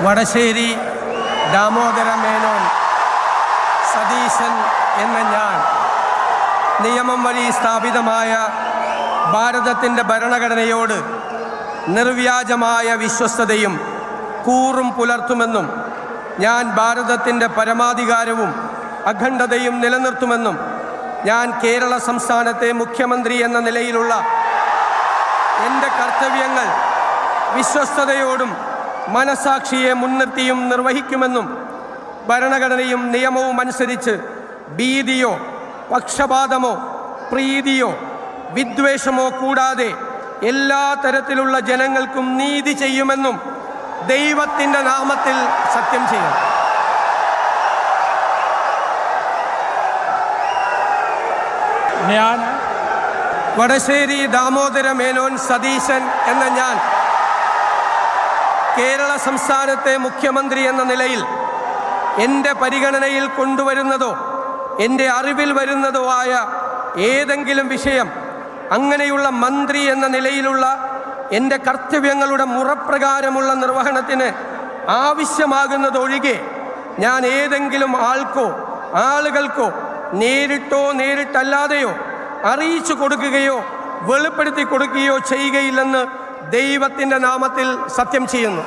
വടശ്ശേരി ദാമോദര മേനോൻ സതീശൻ എന്ന ഞാൻ നിയമം വഴി സ്ഥാപിതമായ ഭാരതത്തിൻ്റെ ഭരണഘടനയോട് നിർവ്യാജമായ വിശ്വസ്തതയും കൂറും പുലർത്തുമെന്നും ഞാൻ ഭാരതത്തിൻ്റെ പരമാധികാരവും അഖണ്ഡതയും നിലനിർത്തുമെന്നും ഞാൻ കേരള സംസ്ഥാനത്തെ മുഖ്യമന്ത്രി എന്ന നിലയിലുള്ള എൻ്റെ കർത്തവ്യങ്ങൾ വിശ്വസ്തയോടും മനസാക്ഷിയെ മുൻനിർത്തിയും നിർവഹിക്കുമെന്നും ഭരണഘടനയും നിയമവും അനുസരിച്ച് ഭീതിയോ പക്ഷപാതമോ പ്രീതിയോ വിദ്വേഷമോ കൂടാതെ എല്ലാ തരത്തിലുള്ള ജനങ്ങൾക്കും നീതി ചെയ്യുമെന്നും ദൈവത്തിൻ്റെ നാമത്തിൽ സത്യം ചെയ്യും. ഞാൻ വടശ്ശേരി ദാമോദര മേനോൻ സതീശൻ എന്ന ഞാൻ കേരള സംസ്ഥാനത്തെ മുഖ്യമന്ത്രി എന്ന നിലയിൽ എൻ്റെ പരിഗണനയിൽ കൊണ്ടുവരുന്നതോ എൻ്റെ അറിവിൽ വരുന്നതോ ആയ ഏതെങ്കിലും വിഷയം അങ്ങനെയുള്ള മന്ത്രി എന്ന നിലയിലുള്ള എൻ്റെ കർത്തവ്യങ്ങളുടെ മുറപ്രകാരമുള്ള നിർവഹണത്തിന് ആവശ്യമാകുന്നതൊഴികെ ഞാൻ ഏതെങ്കിലും ആൾക്കോ ആളുകൾക്കോ നേരിട്ടോ നേരിട്ടല്ലാതെയോ അറിയിച്ചു കൊടുക്കുകയോ വെളിപ്പെടുത്തി കൊടുക്കുകയോ ചെയ്യുകയില്ലെന്ന് ദൈവത്തിൻ്റെ നാമത്തിൽ സത്യം ചെയ്യുന്നു.